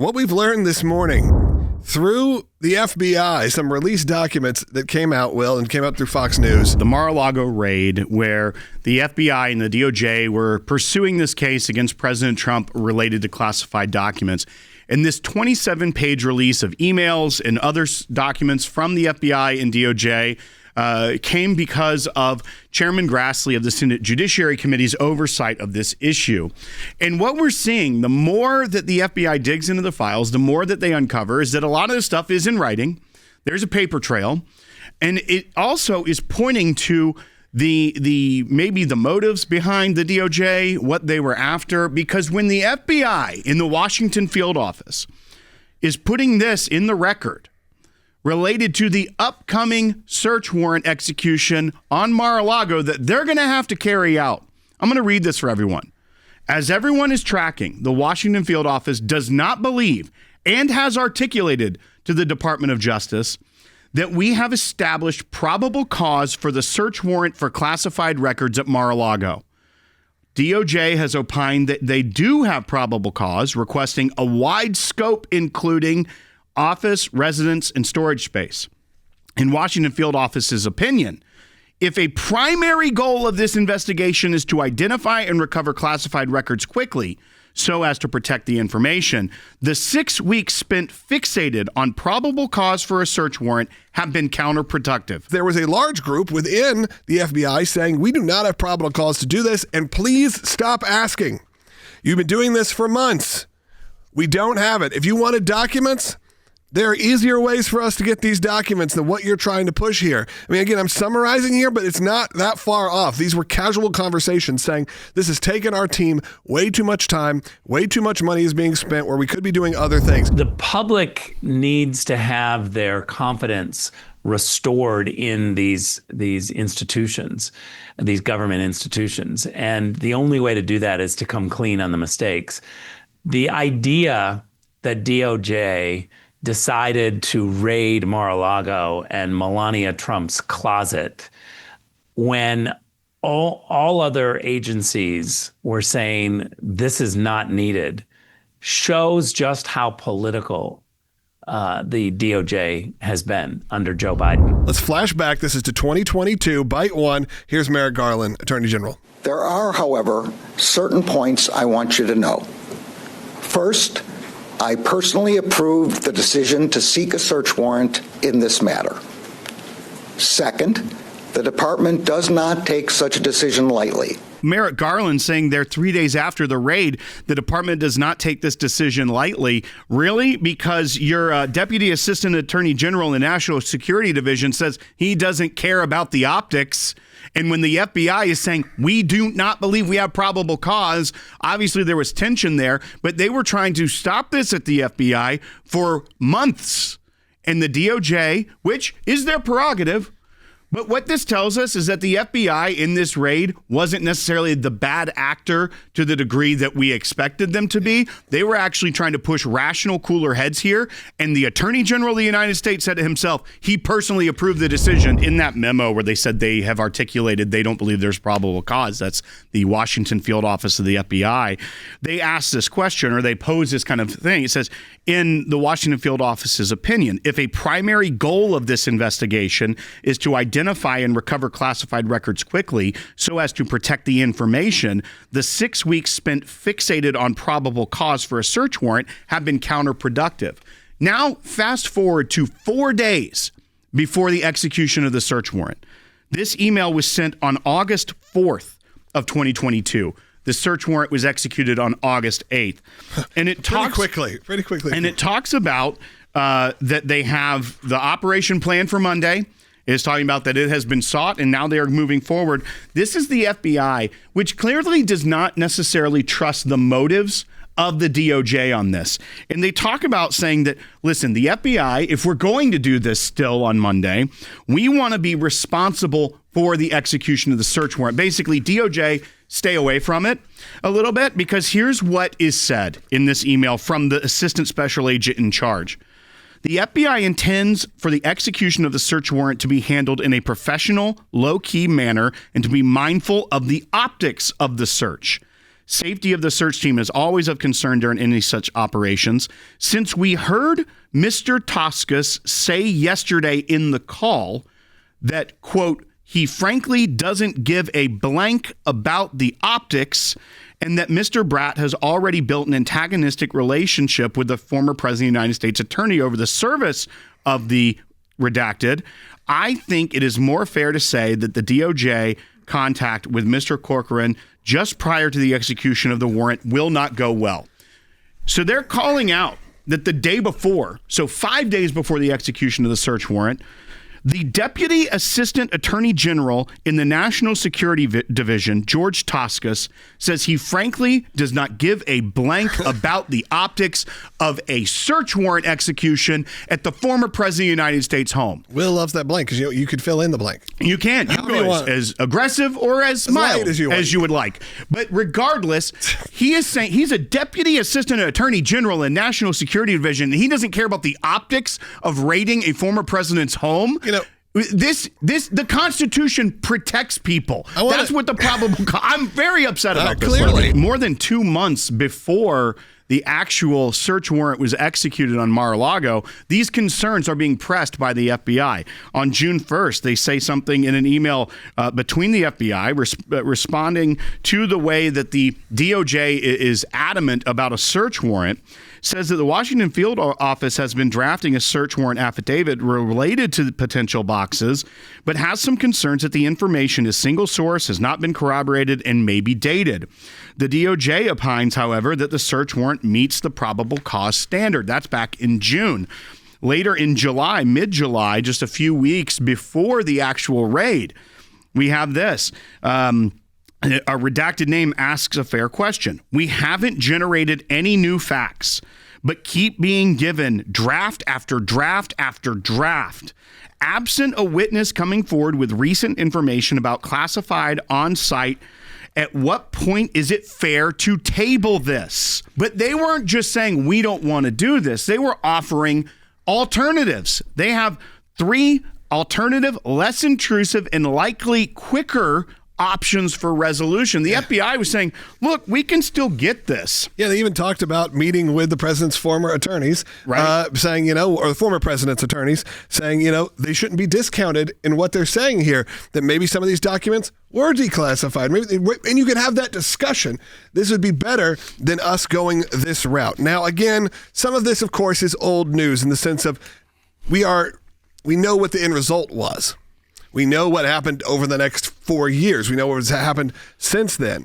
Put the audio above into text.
What we've learned this morning through the FBI, some released documents that came out, and came out through Fox News. The Mar-a-Lago raid, where the FBI and the DOJ were pursuing this case against President Trump related to classified documents. And this 27-page release of emails and other documents from the FBI and DOJ came because of Chairman Grassley of the Senate Judiciary Committee's oversight of this issue. And what we're seeing, the more that the FBI digs into the files, the more that they uncover, is that a lot of this stuff is in writing. There's a paper trail. And it also is pointing to maybe the motives behind the DOJ, what they were after. Because when the FBI in the Washington field office is putting this in the record, related to the upcoming search warrant execution on Mar-a-Lago that they're going to have to carry out. I'm going to read this for everyone. As everyone is tracking, the Washington field office does not believe and has articulated to the Department of Justice that we have established probable cause for the search warrant for classified records at Mar-a-Lago. DOJ has opined that they do have probable cause, requesting a wide scope, including office, residence, and storage space. In Washington field office's opinion, if a primary goal of this investigation is to identify and recover classified records quickly so as to protect the information, the 6 weeks spent fixated on probable cause for a search warrant have been counterproductive. There was a large group within the FBI saying, we do not have probable cause to do this, and please stop asking. You've been doing this for months. We don't have it. If you wanted documents, there are easier ways for us to get these documents than what you're trying to push here. I mean, again, I'm summarizing here, but it's not that far off. These were casual conversations saying this has taken our team way too much time, way too much money is being spent where we could be doing other things. The public needs to have their confidence restored in these institutions, these government institutions. And the only way to do that is to come clean on the mistakes. The idea that DOJ decided to raid Mar-a-Lago and Melania Trump's closet when all other agencies were saying this is not needed shows just how political the DOJ has been under Joe Biden. Let's flash back. This is to 2022. Bite one. Here's Merrick Garland, Attorney General. There are, however, certain points I want you to know. First, I personally approved the decision to seek a search warrant in this matter. Second, the department does not take such a decision lightly. Merrick Garland saying there 3 days after the raid, the department does not take this decision lightly. Really? Because your Deputy Assistant Attorney General in the National Security Division says he doesn't care about the optics. And when the FBI is saying, we do not believe we have probable cause, obviously there was tension there, but they were trying to stop this at the FBI for months. And the DOJ, which is their prerogative, but what this tells us is that the FBI in this raid wasn't necessarily the bad actor to the degree that we expected them to be. They were actually trying to push rational, cooler heads here. And the Attorney General of the United States said to himself, he personally approved the decision in that memo where they said they have articulated they don't believe there's probable cause. That's the Washington field office of the FBI. They asked this question, or they posed this kind of thing. It says, in the Washington field office's opinion, if a primary goal of this investigation is to identify and recover classified records quickly so as to protect the information, the 6 weeks spent fixated on probable cause for a search warrant have been counterproductive. Now, fast forward to 4 days before the execution of the search warrant. This email was sent on August 4th of 2022. The search warrant was executed on August 8th. And it talks pretty quickly. And it talks about that they have the operation plan for Monday. It's talking about that it has been sought and now they are moving forward. This is the FBI, which clearly does not necessarily trust the motives of the DOJ on this. And they talk about saying that, listen, the FBI, if we're going to do this still on Monday, we want to be responsible for the execution of the search warrant. Basically, DOJ, stay away from it a little bit, because here's what is said in this email from the assistant special agent in charge. The FBI intends for the execution of the search warrant to be handled in a professional, low-key manner and to be mindful of the optics of the search. Safety of the search team is always of concern during any such operations. Since we heard Mr. Toscas say yesterday in the call that, quote, he frankly doesn't give a blank about the optics, and that Mr. Bratt has already built an antagonistic relationship with the former president of the United States attorney over the service of the redacted, I think it is more fair to say that the DOJ contact with Mr. Corcoran just prior to the execution of the warrant will not go well. So they're calling out that the day before, so 5 days before the execution of the search warrant, the Deputy Assistant Attorney General in the National Security Division, George Toscas, says he frankly does not give a blank about the optics of a search warrant execution at the former President of the United States home. Will loves that blank because you could fill in the blank. You can. You can go as aggressive or as mild as you would like. But regardless, he is saying he's a Deputy Assistant Attorney General in National Security Division, and he doesn't care about the optics of raiding a former president's home. You know, the Constitution protects people. That's what the probable cause. I'm very upset about this. Clearly. More than 2 months before the actual search warrant was executed on Mar-a-Lago, these concerns are being pressed by the FBI. On June 1st, they say something in an email between the FBI responding to the way that the DOJ is adamant about a search warrant, says that the Washington field office has been drafting a search warrant affidavit related to the potential boxes, but has some concerns that the information is single source, has not been corroborated, and may be dated. The DOJ opines, however, that the search warrant meets the probable cause standard. That's back in June. Later in July, mid-July, just a few weeks before the actual raid, we have this. A redacted name asks a fair question. We haven't generated any new facts, but keep being given draft after draft after draft. Absent a witness coming forward with recent information about classified on-site, at what point is it fair to table this? But they weren't just saying we don't want to do this. They were offering alternatives. They have 3 alternative, less intrusive, and likely quicker options for resolution. The FBI was saying, look, we can still get this. Yeah, they even talked about meeting with the president's former attorneys, right? Saying, or the former president's attorneys, saying, they shouldn't be discounted in what they're saying here, that maybe some of these documents were declassified. And you could have that discussion. This would be better than us going this route. Now, again, some of this, of course, is old news in the sense of we know what the end result was. We know what happened over the next 4 years. We know what has happened since then.